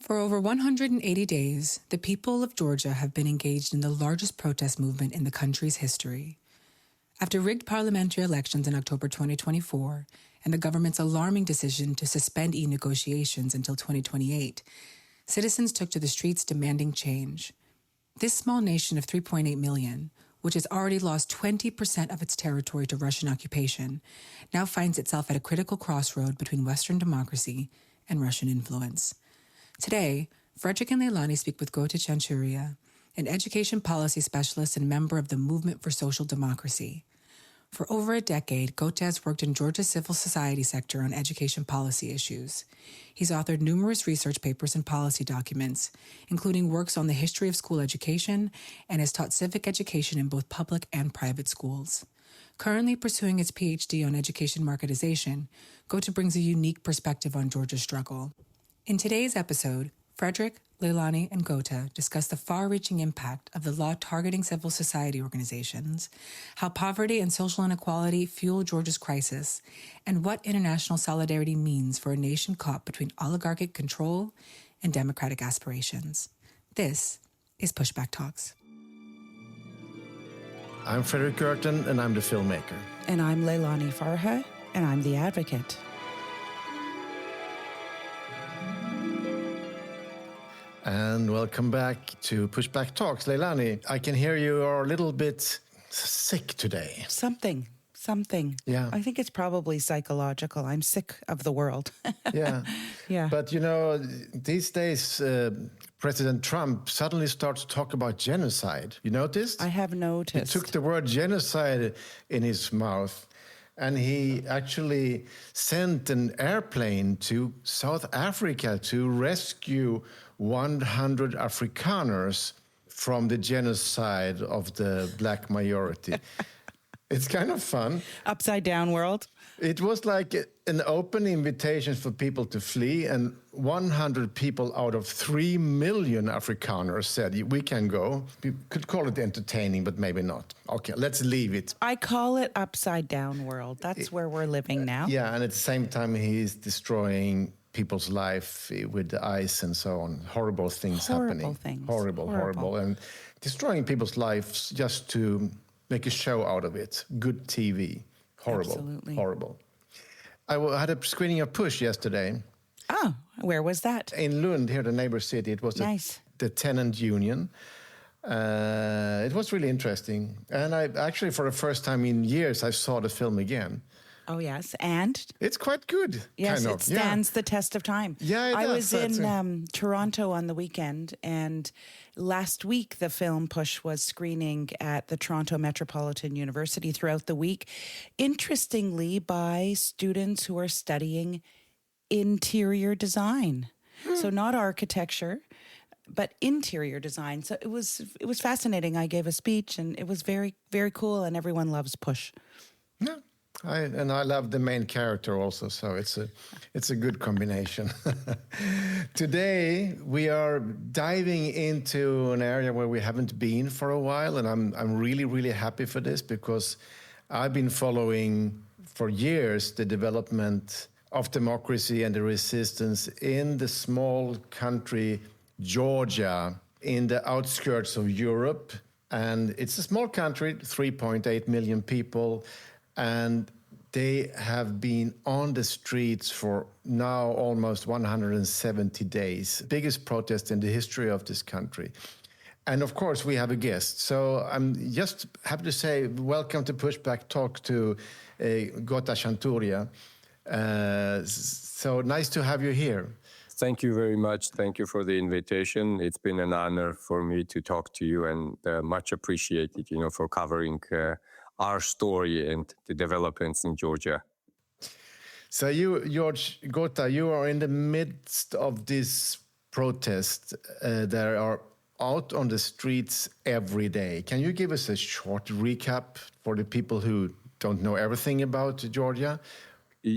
For over 180 days, the people of Georgia have been engaged in the largest protest movement in the country's history. After rigged parliamentary elections in October 2024 and the government's alarming decision to suspend negotiations until 2028, citizens took to the streets demanding change. This small nation of 3.8 million, which has already lost 20% of its territory to Russian occupation, now finds itself at a critical crossroad between Western democracy and Russian influence. Today, Fredrik and Leilani speak with Gota Chanturia, an education policy specialist and member of the Movement for Social Democracy. For over a decade, Gota has worked in Georgia's civil society sector on education policy issues. He's authored numerous research papers and policy documents, including works on the history of school education, and has taught civic education in both public and private schools. Currently pursuing his PhD on education marketization, Gota brings a unique perspective on Georgia's struggle. In today's episode, Fredrik, Leilani, and Gota discuss the far-reaching impact of the law targeting civil society organizations, how poverty and social inequality fuel Georgia's crisis, and what international solidarity means for a nation caught between oligarchic control and democratic aspirations. This is Pushback Talks. I'm Fredrik Gerten, and I'm the filmmaker. And I'm Leilani Farha, and I'm the advocate. And welcome back to Pushback Talks. Leilani, I can hear you are a little bit sick today. Something. Yeah. I think it's probably psychological. I'm sick of the world. Yeah. Yeah. But, these days, President Trump suddenly starts to talk about genocide. You noticed? I have noticed. He took the word genocide in his mouth. And he actually sent an airplane to South Africa to rescue 100 Afrikaners from the genocide of the black majority. It's kind of fun. Upside down world. It was like an open invitation for people to flee, and 100 people out of 3 million Afrikaners said, we can go. You could call it entertaining, but maybe not. Okay, let's leave it. I call it upside down world. That's where we're living now. Yeah, and at the same time, he's destroying people's life with the ice and so on. Horrible things happening. Horrible. And destroying people's lives just to make a show out of it. Good TV. Horrible. Absolutely. Horrible. I had a screening of Push yesterday. Oh, where was that? In Lund, here, the neighbor city. It was nice. The tenant union. It was really interesting. And I actually, for the first time in years, I saw the film again. Oh, yes. And? It's quite good. Yes, it stands the test of time. Yeah, I was in Toronto on the weekend, and last week the film Push was screening at the Toronto Metropolitan University throughout the week, interestingly by students who are studying interior design. So not architecture, but interior design. So it was fascinating. I gave a speech, and it was very, very cool, and everyone loves Push. Yeah. I love the main character also, so it's a good combination. Today we are diving into an area where we haven't been for a while, and I'm really, really happy for this because I've been following for years the development of democracy and the resistance in the small country Georgia in the outskirts of Europe. And it's a small country, 3.8 million people, and they have been on the streets for now almost 170 days. Biggest protest in the history of this country. And of course, we have a guest. So I'm just happy to say welcome to Pushback Talk to Gota Chanturia. So nice to have you here. Thank you very much. Thank you for the invitation. It's been an honor for me to talk to you, and much appreciated, for covering our story and the developments in Georgia. So you, Gota, you are in the midst of this protest that are out on the streets every day. Can you give us a short recap for the people who don't know everything about Georgia?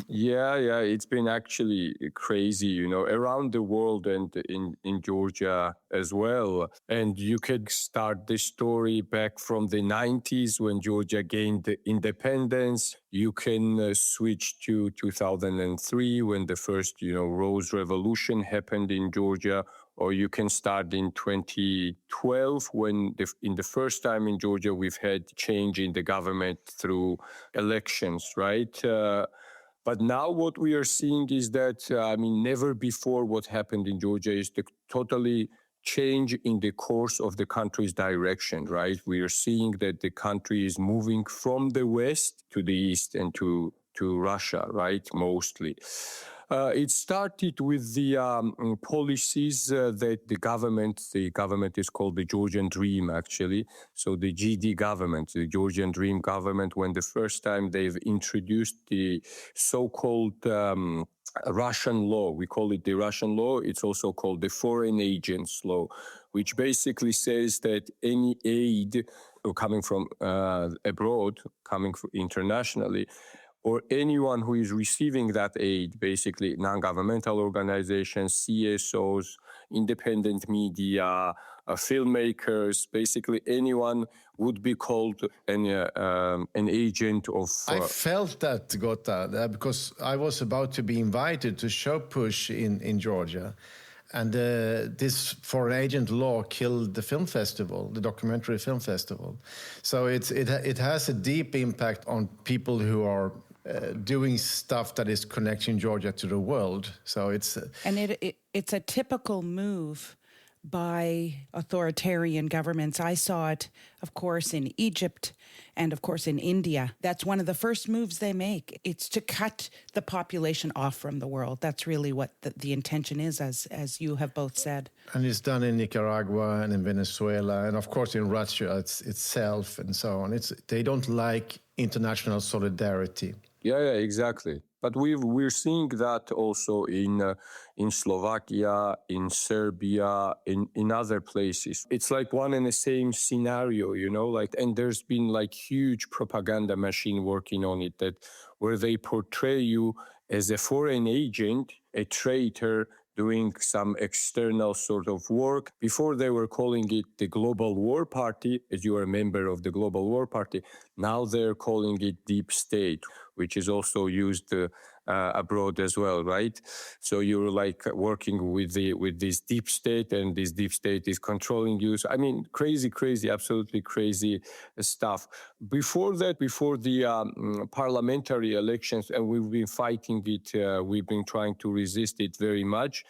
Yeah, it's been actually crazy, around the world and in Georgia as well. And you could start the story back from the 90s when Georgia gained independence. You can switch to 2003 when the first, Rose Revolution happened in Georgia. Or you can start in 2012 when in the first time in Georgia we've had change in the government through elections, right? But now what we are seeing is that, never before what happened in Georgia is the totally change in the course of the country's direction, right? We are seeing that the country is moving from the west to the east and to Russia, right, mostly. It started with the policies that the government is called the Georgian Dream, actually. So the GD government, the Georgian Dream government, when the first time they've introduced the so-called Russian law. We call it the Russian law. It's also called the Foreign Agents Law, which basically says that any aid coming from abroad, coming internationally, or anyone who is receiving that aid, basically non-governmental organizations, CSOs, independent media, filmmakers, basically anyone would be called an agent of... I felt that, Gota, because I was about to be invited to show Push in Georgia. And this foreign agent law killed the film festival, the documentary film festival. So it has a deep impact on people who are doing stuff that is connecting Georgia to the world. So it's it's a typical move by authoritarian governments. I saw it, of course, in Egypt and, of course, in India. That's one of the first moves they make. It's to cut the population off from the world. That's really what the intention is, as you have both said. And it's done in Nicaragua and in Venezuela and, of course, in Russia itself and so on. They don't like international solidarity. Yeah, exactly. But we're seeing that also in Slovakia, in Serbia, in other places. It's like one and the same scenario, and there's been huge propaganda machine working on it where they portray you as a foreign agent, a traitor, doing some external sort of work. Before they were calling it the Global War Party, as you are a member of the Global War Party. Now they're calling it Deep State, which is also used abroad as well, right? So you're working with this deep state, and this deep state is controlling you. So, crazy, absolutely crazy stuff. Before that, before the parliamentary elections, and we've been fighting it, we've been trying to resist it very much,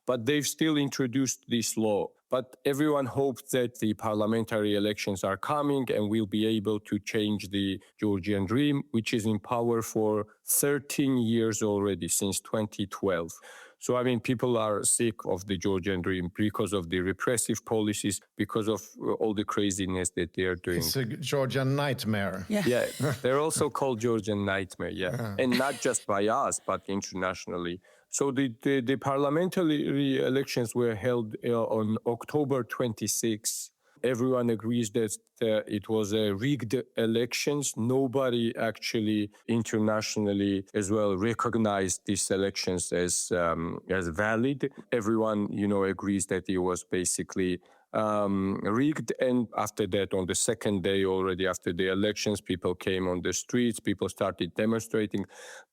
but they've still introduced this law. But everyone hoped that the parliamentary elections are coming and we'll be able to change the Georgian Dream, which is in power for 13 years already, since 2012. So, people are sick of the Georgian Dream because of the repressive policies, because of all the craziness that they are doing. It's a Georgian nightmare. Yeah, they're also called Georgian nightmare, yeah. And not just by us, but internationally. So the parliamentary elections were held on October 26. Everyone agrees that it was a rigged elections. Nobody actually internationally as well recognized these elections as valid. Everyone, agrees that it was basically rigged. And after that, on the second day already after the elections, people came on the streets, people started demonstrating.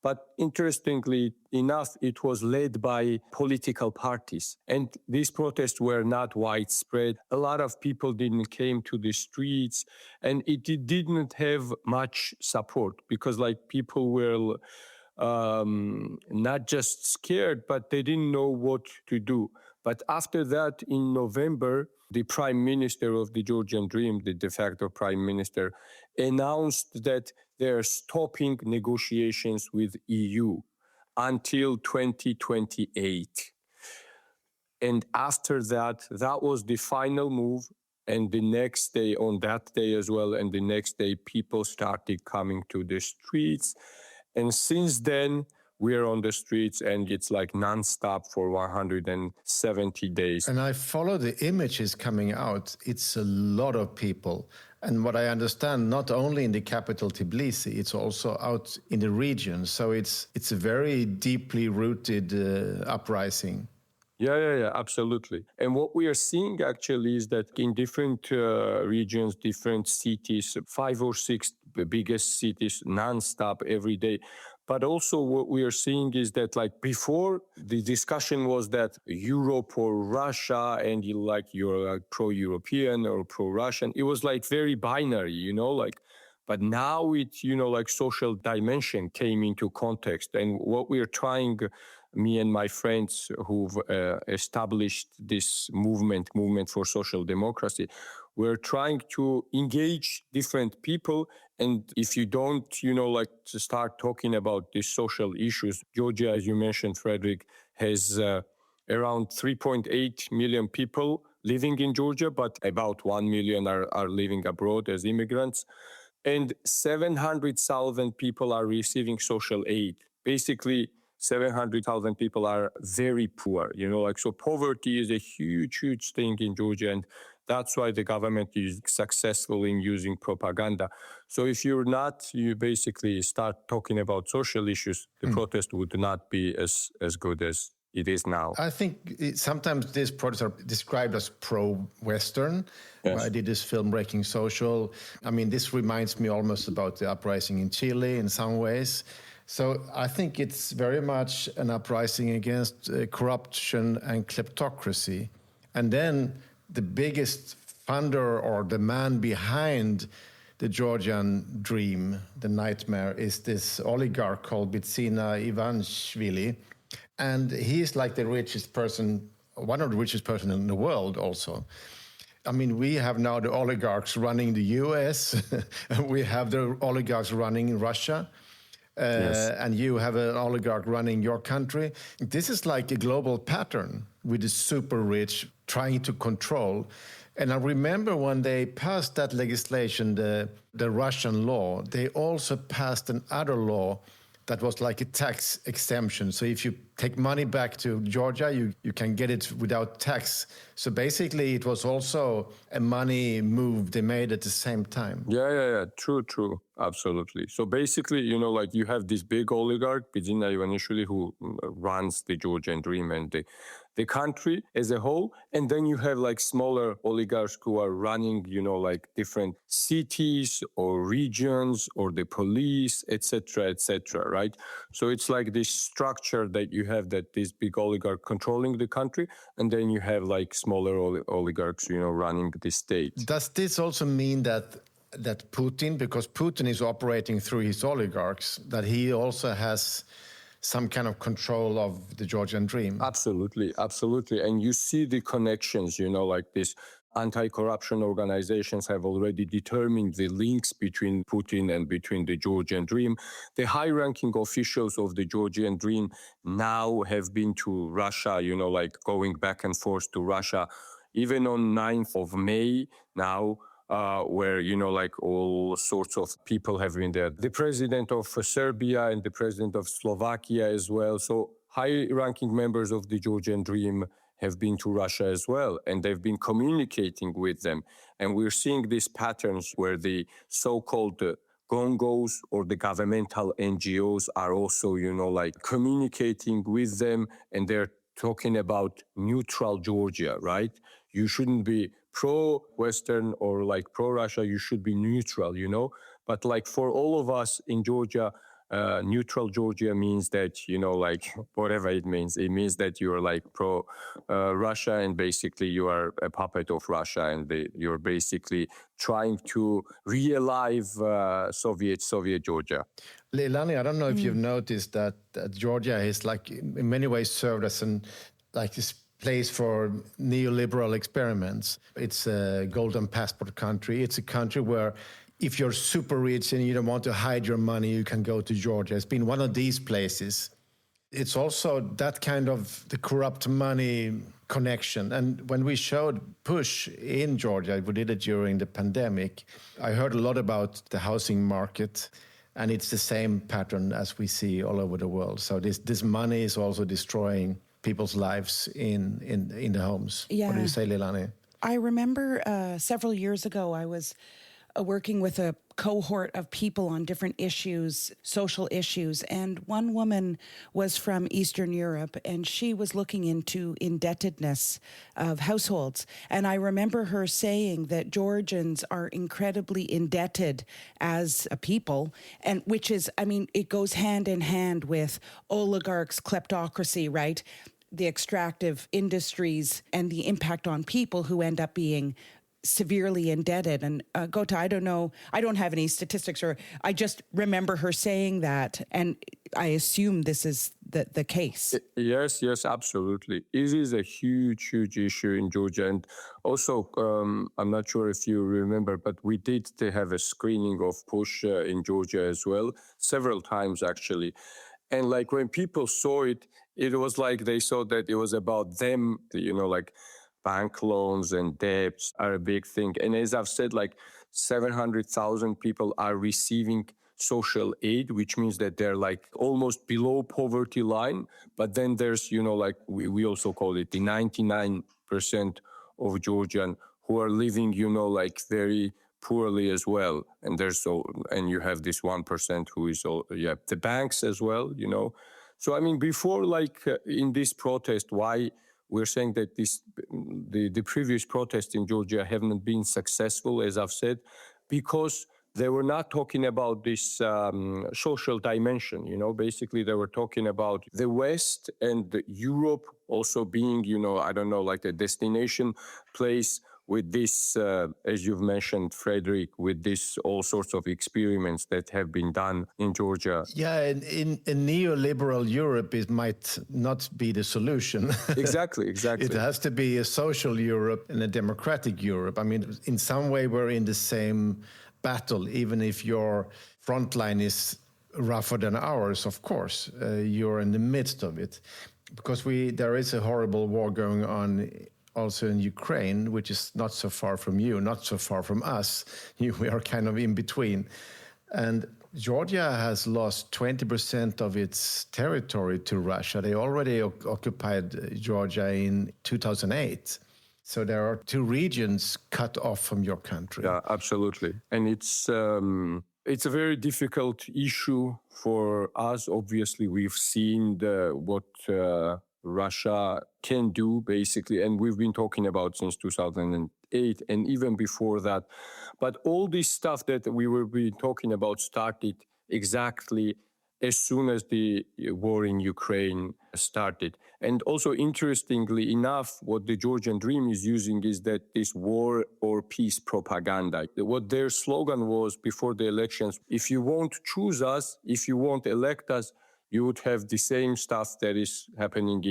But interestingly enough, it was led by political parties. And these protests were not widespread. A lot of people didn't came to the streets, and it didn't have much support because people were not just scared, but they didn't know what to do. But after that, in November, the prime minister of the Georgian Dream, the de facto prime minister, announced that they're stopping negotiations with EU until 2028. And after that, that was the final move. And the next day, on that day as well, and the next day, people started coming to the streets. And since then, we're on the streets, and it's nonstop for 170 days. And I follow the images coming out. It's a lot of people. And what I understand, not only in the capital Tbilisi, it's also out in the region. So it's a very deeply rooted uprising. Yeah, absolutely. And what we are seeing actually is that in different regions, different cities, 5 or 6 biggest cities, nonstop every day. But also what we are seeing is that like before the discussion was that Europe or Russia and you're like pro-European or pro-Russian. It was like very binary, like, but now it, like social dimension came into context. And what we're trying, me and my friends who've established this movement for social democracy, we're trying to engage different people. And if you don't, to start talking about these social issues, Georgia, as you mentioned, Fredrik, has around 3.8 million people living in Georgia, but about 1 million are living abroad as immigrants. And 700,000 people are receiving social aid. Basically, 700,000 people are very poor, so poverty is a huge, huge thing in Georgia. And that's why the government is successful in using propaganda. So if you're not, you basically start talking about social issues, the protest would not be as good as it is now. I think sometimes these protests are described as pro-Western. Yes. I did this film, Breaking Social. I mean, this reminds me almost about the uprising in Chile in some ways. So I think it's very much an uprising against corruption and kleptocracy. And then the biggest funder or the man behind the Georgian dream, the nightmare, is this oligarch called Bidzina Ivanishvili. And he's like the richest person, one of the richest person in the world also. I mean, we have now the oligarchs running the US, we have the oligarchs running Russia, yes. And you have an oligarch running your country. This is like a global pattern with the super rich trying to control. And I remember when they passed that legislation, the Russian law, they also passed another law that was like a tax exemption. So if you take money back to Georgia, you can get it without tax. So basically, it was also a money move they made at the same time. Yeah. True. Absolutely. So basically, you have this big oligarch, Bidzina Ivanishvili, who runs the Georgian dream and the country as a whole. And then you have like smaller oligarchs who are running, different cities or regions or the police, etc., right? So it's like this structure that you have, that this big oligarch controlling the country, and then you have like smaller oligarchs, running the state. Does this also mean that Putin, because Putin is operating through his oligarchs, that he also has some kind of control of the Georgian dream? Absolutely. And you see the connections, like this anti-corruption organizations have already determined the links between Putin and between the Georgian dream. The high-ranking officials of the Georgian dream now have been to Russia, going back and forth to Russia, even on 9th of May now, where, all sorts of people have been there. The president of Serbia and the president of Slovakia as well. So high-ranking members of the Georgian dream have been to Russia as well, and they've been communicating with them. And we're seeing these patterns where the so-called gongos or the governmental NGOs are also, communicating with them, and they're talking about neutral Georgia, right? You shouldn't be pro-Western or pro-Russia, you should be neutral, But for all of us in Georgia, neutral Georgia means that, whatever it means that you're pro-Russia, and basically you are a puppet of Russia, and you're basically trying to re-alive Soviet Georgia. Leilani, I don't know if you've noticed that Georgia is in many ways served as this place for neoliberal experiments. It's a golden passport country. It's a country where if you're super rich and you don't want to hide your money, you can go to Georgia. It's been one of these places. It's also that kind of the corrupt money connection. And when we showed Push in Georgia, we did it during the pandemic, I heard a lot about the housing market. And it's the same pattern as we see all over the world. So this money is also destroying people's lives in the homes. Yeah. What do you say, Leilani? I remember several years ago, I was working with a cohort of people on different issues, social issues. And one woman was from Eastern Europe, and she was looking into indebtedness of households. And I remember her saying that Georgians are incredibly indebted as a people, and which is, I mean, it goes hand in hand with oligarchs, kleptocracy, right? The extractive industries and the impact on people who end up being severely indebted. And Gota, I don't know, I don't have any statistics, or I just remember her saying that, and I assume this is the case. Yes, absolutely. It is a huge issue in Georgia. And also, I'm not sure if you remember, but we did have a screening of Push in Georgia as well, several times actually. And like when people saw it, it was like they saw that it was about them, like bank loans and debts are a big thing. And as I've said, like 700,000 people are receiving social aid, which means that they're like almost below poverty line. But then there's, like we also call it the 99% of Georgian who are living, like very poorly as well. And and you have this 1% who is, the banks as well, So, I mean, before, in this protest, why we're saying that the previous protests in Georgia haven't been successful, as I've said, because they were not talking about this social dimension. Basically they were talking about the West and Europe also being, like a destination place with this, as you've mentioned, Fredrik, with this all sorts of experiments that have been done in Georgia. Yeah, in neoliberal Europe, it might not be the solution. Exactly. It has to be a social Europe and a democratic Europe. I mean, in some way, we're in the same battle, even if your front line is rougher than ours, of course. You're in the midst of it. Because there is a horrible war going on also in Ukraine, which is not so far from you, not so far from us. We are kind of in between. And Georgia has lost 20% of its territory to Russia. They already occupied Georgia in 2008. So there are two regions cut off from your country. Yeah, absolutely. And it's a very difficult issue for us. Obviously, we've seen what Russia can do, basically, and we've been talking about since 2008 and even before that. But all this stuff that we were talking about started exactly as soon as the war in Ukraine started. And also, interestingly enough, what the Georgian Dream is using is that this war or peace propaganda. What their slogan was before the elections: if you won't choose us, if you won't elect us, you would have the same stuff that is happening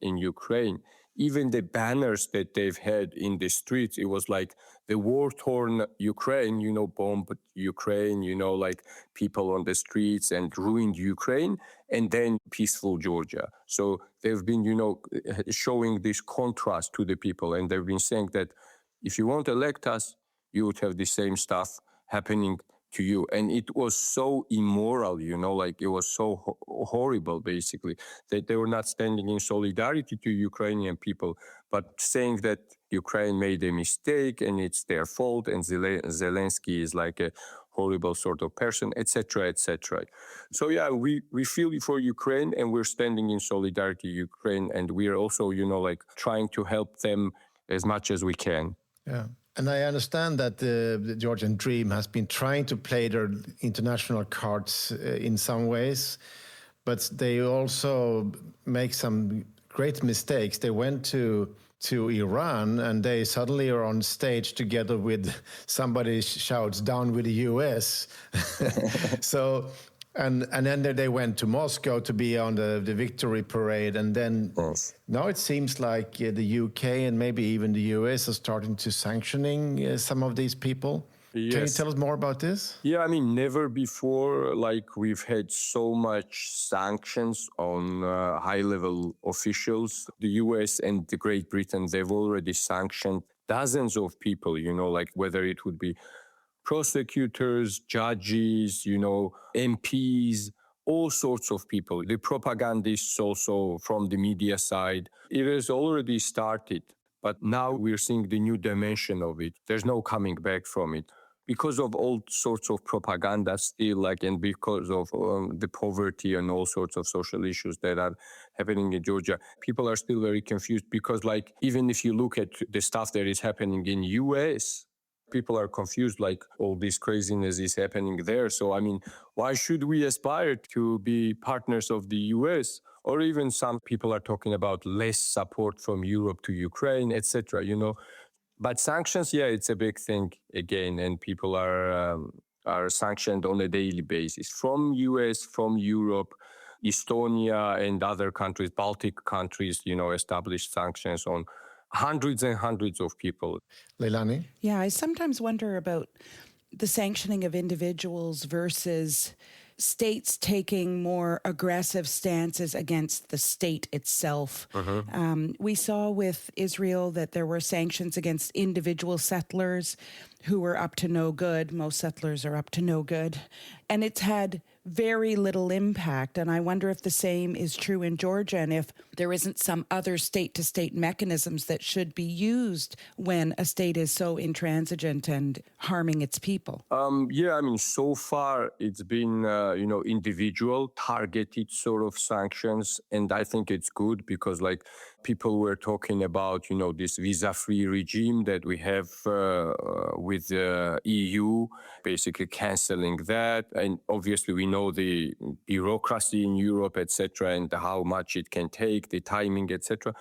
in Ukraine. Even the banners that they've had in the streets, it was like the war-torn Ukraine, bombed Ukraine, like people on the streets and ruined Ukraine, and then peaceful Georgia. So they've been, showing this contrast to the people, and they've been saying that if you won't elect us, you would have the same stuff happening to you. And it was so immoral, it was so horrible, basically, that they were not standing in solidarity to Ukrainian people, but saying that Ukraine made a mistake and it's their fault, and Zelensky is like a horrible sort of person, etc., etc. So yeah, we feel for Ukraine, and we're standing in solidarity with Ukraine, and we're also, trying to help them as much as we can. Yeah. And I understand that the Georgian Dream has been trying to play their international cards in some ways, but they also make some great mistakes. They went to Iran, and they suddenly are on stage together with somebody shouts "Down with the US." So. And then they went to Moscow to be on the victory parade. And then now it seems like the UK and maybe even the US are starting to sanctioning some of these people. Yes. Can you tell us more about this? Yeah, I mean, never before, we've had so much sanctions on high-level officials. The US and the Great Britain, they've already sanctioned dozens of people, whether it would be prosecutors, judges, MPs, all sorts of people. The propagandists also from the media side. It has already started, but now we're seeing the new dimension of it. There's no coming back from it. because of all sorts of propaganda still, like, and because of the poverty and all sorts of social issues that are happening in Georgia, people are still very confused because, like, even if you look at the stuff that is happening in US, people are confused, like all this craziness is happening there. So, I mean, why should we aspire to be partners of the US? Or even some people are talking about less support from Europe to Ukraine, etc. But sanctions, yeah, it's a big thing again, and people are sanctioned on a daily basis from US, from Europe. Estonia and other countries, Baltic countries, established sanctions on hundreds and hundreds of people. Leilani? Yeah, I sometimes wonder about the sanctioning of individuals versus states taking more aggressive stances against the state itself. We saw with Israel that there were sanctions against individual settlers who were up to no good. Most settlers are up to no good. And it's had very little impact. And I wonder if the same is true in Georgia and if there isn't some other state-to-state mechanisms that should be used when a state is so intransigent and harming its people. Yeah, I mean, so far it's been, individual, targeted sort of sanctions. And I think it's good because, like, people were talking about, this visa-free regime that we have with the EU, basically canceling that. And obviously we know the bureaucracy in Europe, etc., and how much it can take, the timing, etc.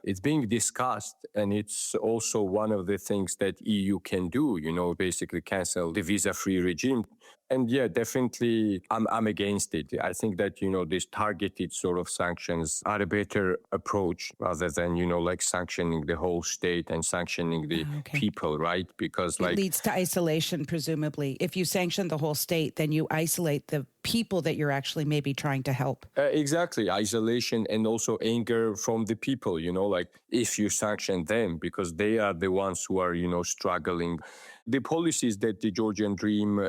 It's being discussed, and it's also one of the things that EU can do, basically cancel the visa-free regime. And yeah, definitely, I'm against it. I think that, these targeted sort of sanctions are a better approach rather than, like sanctioning the whole state and sanctioning the people, right? Because it leads to isolation, presumably. If you sanction the whole state, then you isolate the people that you're actually maybe trying to help. Exactly. Isolation and also anger from the people, like if you sanction them because they are the ones who are, struggling. The policies that the Georgian Dream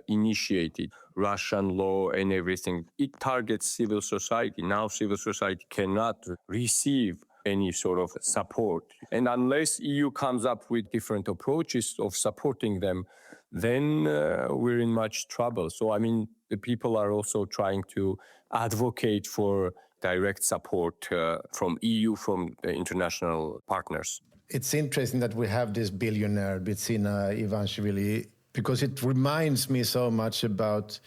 initiated, Russian law and everything, it targets civil society. Now civil society cannot receive any sort of support. And unless EU comes up with different approaches of supporting them, then we're in much trouble. So, I mean, the people are also trying to advocate for direct support from EU, from the international partners. It's interesting that we have this billionaire, Bitsina Ivanishvili, because it reminds me so much about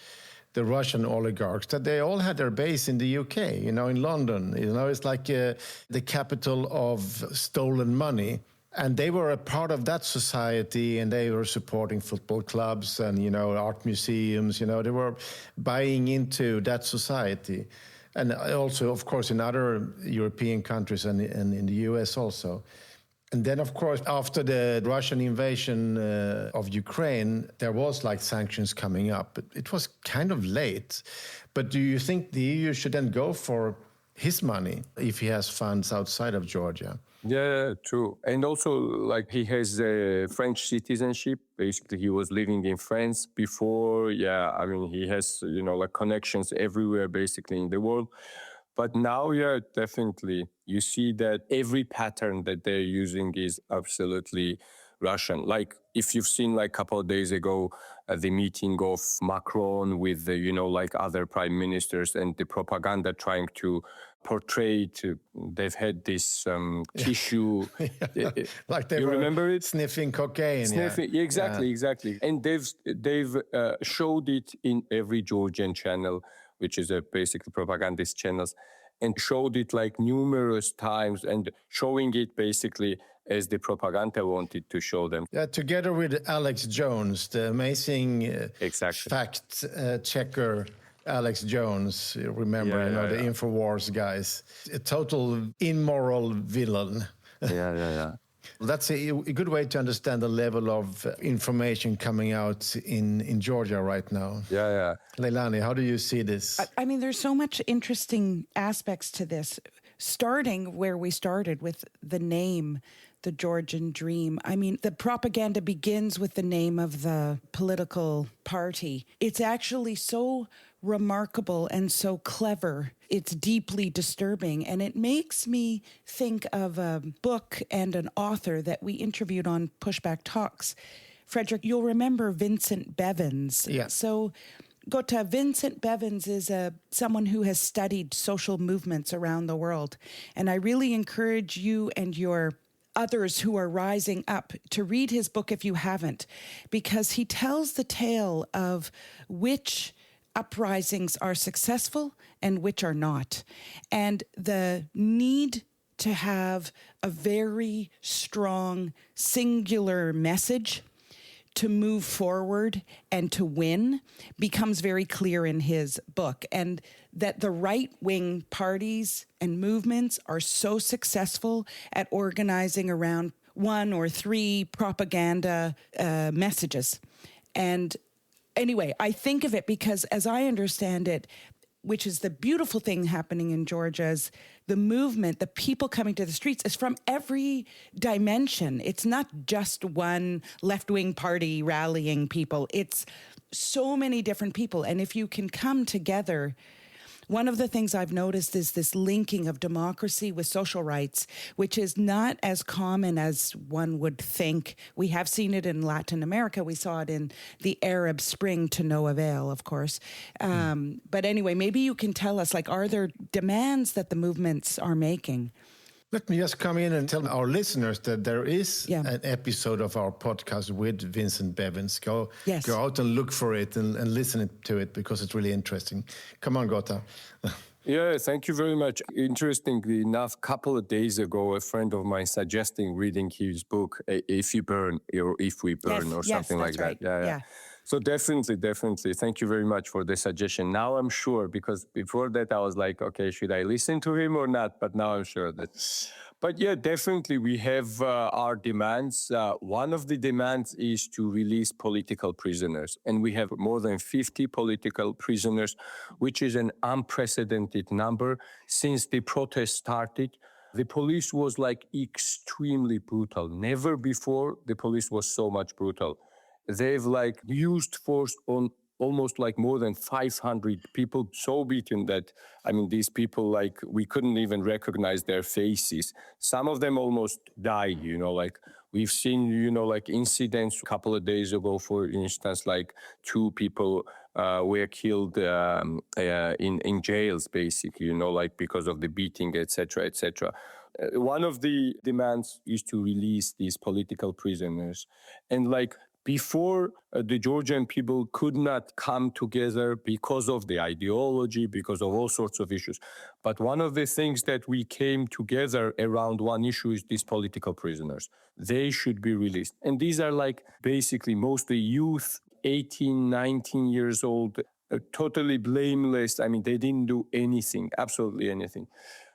the Russian oligarchs, that they all had their base in the UK, in London. It's like the capital of stolen money. And they were a part of that society, and they were supporting football clubs and, art museums. They were buying into that society. And also, of course, in other European countries and in the US also. And then, of course, after the Russian invasion of Ukraine, there was like sanctions coming up. It was kind of late. But do you think the EU should then go for his money if he has funds outside of Georgia? Yeah, true. And also, like, he has a French citizenship. Basically, he was living in France before. Yeah, I mean, he has, like connections everywhere, basically, in the world. But now, yeah, definitely, you see that every pattern that they're using is absolutely Russian. Like, if you've seen, like, a couple of days ago, the meeting of Macron with, like other prime ministers and the propaganda trying to portray it, they've had this tissue. Like they you were remember it? Sniffing cocaine. Sniffing, exactly. And they've showed it in every Georgian channel, which is a basically propagandist channels, and showed it like numerous times and showing it basically as the propaganda wanted to show them. Yeah, together with Alex Jones, the amazing fact checker Alex Jones, remember, the InfoWars guys, a total immoral villain. Yeah. That's a good way to understand the level of information coming out in Georgia right now. Yeah. Leilani, how do you see this? I mean, there's so much interesting aspects to this, starting where we started with the name, the Georgian Dream. I mean, the propaganda begins with the name of the political party. It's actually so remarkable and so clever. It's deeply disturbing. And it makes me think of a book and an author that we interviewed on Pushback Talks Fredrik, you'll remember Vincent Bevins. Yeah. So, Gota, Vincent Bevins is someone who has studied social movements around the world. And I really encourage you and your others who are rising up to read his book if you haven't, because he tells the tale of which uprisings are successful and which are not. And the need to have a very strong, singular message to move forward and to win becomes very clear in his book. And that the right-wing parties and movements are so successful at organizing around 1 or 3 propaganda messages. And anyway, I think of it because, as I understand it, which is the beautiful thing happening in Georgia, is the movement, the people coming to the streets is from every dimension. It's not just one left-wing party rallying people. It's so many different people. And if you can come together, one of the things I've noticed is this linking of democracy with social rights, which is not as common as one would think. We have seen it in Latin America. We saw it in the Arab Spring to no avail, of course. But anyway, maybe you can tell us, are there demands that the movements are making? Let me just come in and tell our listeners that there is an episode of our podcast with Vincent Bevins. Go out and look for it and listen to it because it's really interesting. Come on, Gota. Yeah, thank you very much. Interestingly enough, a couple of days ago, a friend of mine suggesting reading his book, If You Burn, or If We Burn, or something like that. Yeah. So definitely. Thank you very much for the suggestion. Now I'm sure, because before that I was like, okay, should I listen to him or not? But now I'm sure that. But yeah, definitely we have our demands. One of the demands is to release political prisoners. And we have more than 50 political prisoners, which is an unprecedented number since the protest started. The police was extremely brutal. Never before the police was so much brutal. They've used force on almost more than 500 people, so beaten that, these people, we couldn't even recognize their faces. Some of them almost died, we've seen, incidents a couple of days ago, for instance, 2 people were killed in jails, basically, because of the beating, etc., etc. One of the demands is to release these political prisoners. And before, the Georgian people could not come together because of the ideology, because of all sorts of issues. But one of the things that we came together around one issue is these political prisoners. They should be released. And these are basically mostly youth, 18, 19 years old, totally blameless. They didn't do anything, absolutely anything.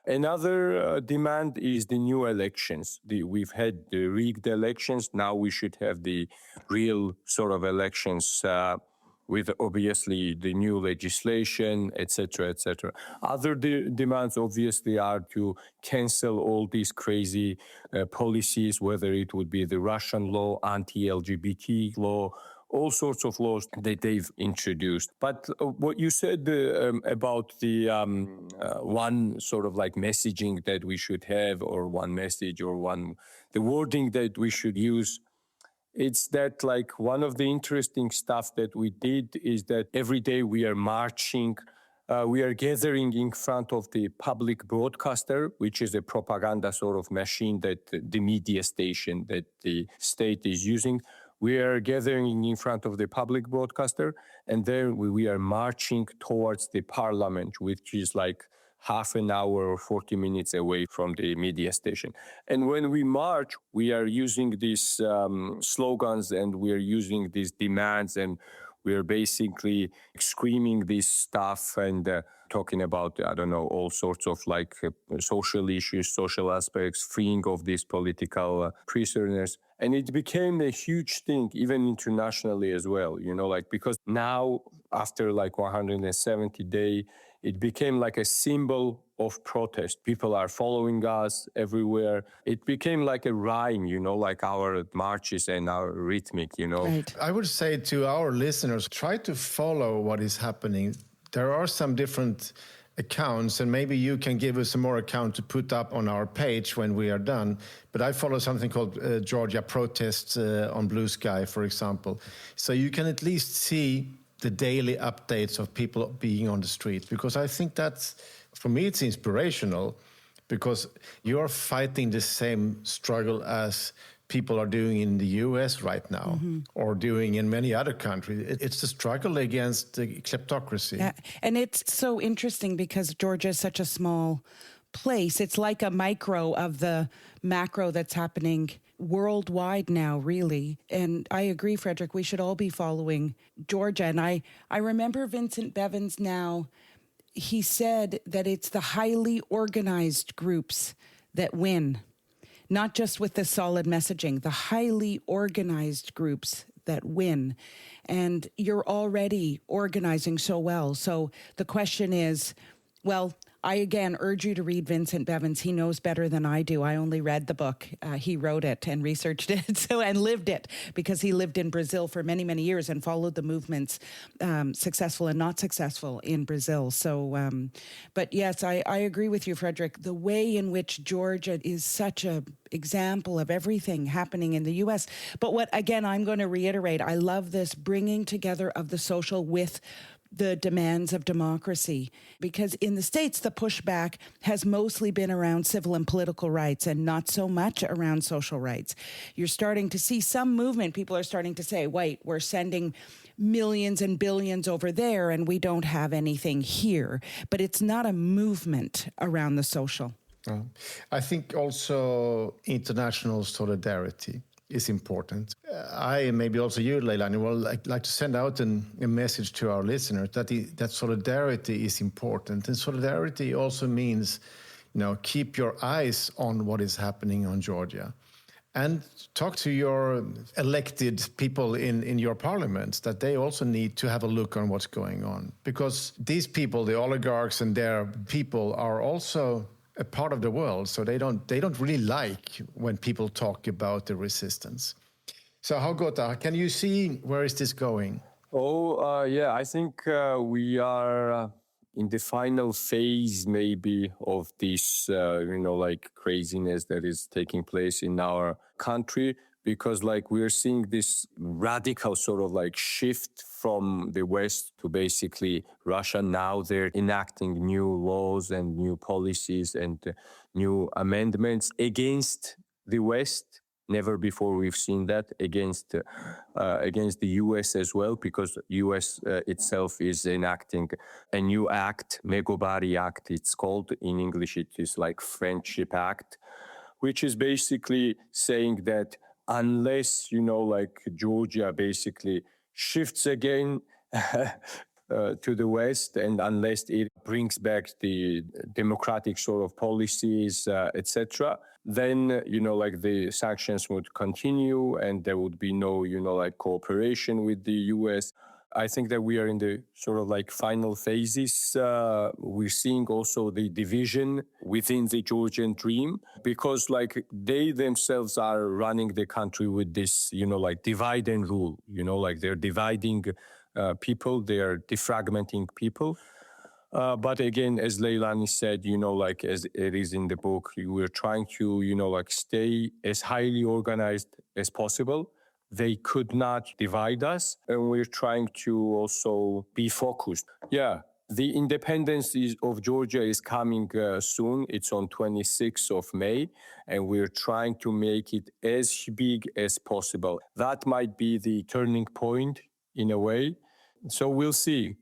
Another demand is the new elections. We've had the rigged elections. Now we should have the real sort of elections with obviously the new legislation, etc., etc. Other demands obviously are to cancel all these crazy policies, whether it would be the Russian law, anti-LGBT law, all sorts of laws that they've introduced. But what you said about the one sort of messaging that we should have, or one message, or the wording that we should use, it's that one of the interesting stuff that we did is that every day we are marching, we are gathering in front of the public broadcaster, which is a propaganda sort of machine that the media station that the state is using. We are gathering in front of the public broadcaster, and there we are marching towards the parliament, which is half an hour or 40 minutes away from the media station. And when we march, we are using these slogans, and we are using these demands, and we are basically screaming this stuff and talking about, all sorts of social issues, social aspects, freeing of these political prisoners. And it became a huge thing, even internationally as well, because now, after 170 days, it became a symbol of protest. People are following us everywhere. It became a rhyme, our marches and our rhythmic, Right. I would say to our listeners, try to follow what is happening. There are some different accounts, and maybe you can give us some more account to put up on our page when we are done. But I follow something called Georgia protests on Blue Sky, for example. So you can at least see the daily updates of people being on the street, because I think that's, for me, it's inspirational, because you're fighting the same struggle as people are doing in the US right now, or doing in many other countries. It's the struggle against the kleptocracy. Yeah. And it's so interesting because Georgia is such a small place. It's like a micro of the macro that's happening worldwide now, really. And I agree, Fredrik, we should all be following Georgia. And I remember Vincent Bevins now, he said that it's the highly organized groups that win. Not just with the solid messaging, the highly organized groups that win. And you're already organizing so well. So the question is, well, I again urge you to read Vincent Bevins. He knows better than I do. I only read the book. He wrote it and researched it and lived it, because he lived in Brazil for many, many years and followed the movements, successful and not successful in Brazil. So, but yes, I agree with you, Fredrik. The way in which Georgia is such an example of everything happening in the U.S. But what, again, I'm going to reiterate, I love this bringing together of the social with the demands of democracy, because in the States, the pushback has mostly been around civil and political rights and not so much around social rights. You're starting to see some movement. People are starting to say, wait, we're sending millions and billions over there and we don't have anything here. But it's not a movement around the social. I think also international solidarity is important. I, and maybe also you, Leilani, would like to send out a message to our listeners that solidarity is important. And solidarity also means, keep your eyes on what is happening on Georgia. And talk to your elected people in your parliaments, that they also need to have a look on what's going on. Because these people, the oligarchs and their people, are also a part of the world, so they don't really like when people talk about the resistance. So how, Gota, can you see where is this going? Yeah, I think we are in the final phase maybe of this, craziness that is taking place in our country, because we're seeing this radical sort of shift from the West to basically Russia. Now they're enacting new laws and new policies and new amendments against the West. Never before we've seen that, against the US as well, because US itself is enacting a new act, Megobari Act, it's called. In English, it is Friendship Act, which is basically saying that unless, Georgia basically shifts again to the West, and unless it brings back the democratic sort of policies, etc., then, the sanctions would continue and there would be no, cooperation with the US. I think that we are in the sort of final phases. We're seeing also the division within the Georgian dream, because they themselves are running the country with this, divide and rule, they're dividing people, they're defragmenting people. But again, as Leilani said, as it is in the book, we're trying to, stay as highly organized as possible. They could not divide us, and we're trying to also be focused. Yeah, the independence of Georgia is coming soon. It's on 26th of May, and we're trying to make it as big as possible. That might be the turning point in a way. So we'll see.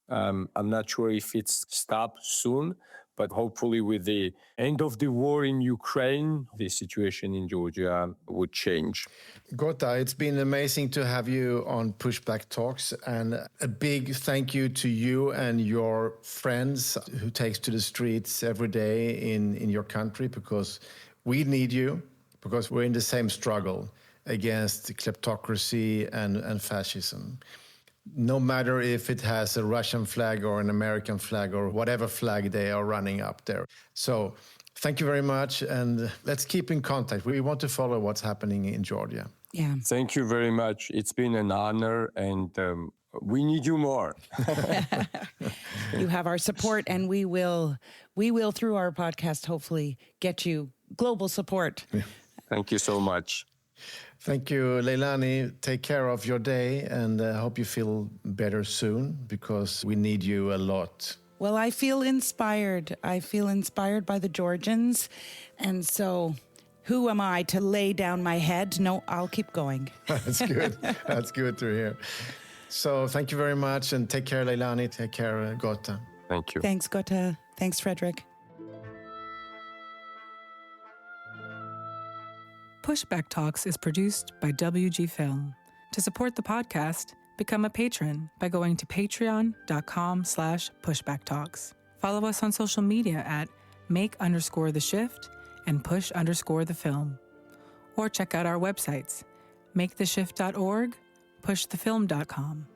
I'm not sure if it's stopped soon, but hopefully with the end of the war in Ukraine, the situation in Georgia would change. Gota, it's been amazing to have you on Pushback Talks, and a big thank you to you and your friends who takes to the streets every day in your country, because we need you, because we're in the same struggle against kleptocracy and fascism. No matter if it has a Russian flag or an American flag or whatever flag they are running up there. So thank you very much, and let's keep in contact. We want to follow what's happening in Georgia. Yeah. Thank you very much. It's been an honor, and We need you more. You have our support, and we will through our podcast hopefully get you global support. Thank you so much. Thank you, Leilani. Take care of your day, and I hope you feel better soon, because we need you a lot. Well, I feel inspired. I feel inspired by the Georgians, and so who am I to lay down my head? No, I'll keep going. That's good. That's good to hear. So thank you very much, and take care, Leilani. Take care, Gota. Thank you. Thanks, Gota. Thanks, Fredrik. Pushback Talks is produced by WG Film. To support the podcast, become a patron by going to patreon.com/pushbacktalks. Follow us on social media at make_the_shift and push_the_film. Or check out our websites, maketheshift.org, pushthefilm.com,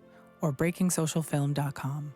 or breakingsocialfilm.com.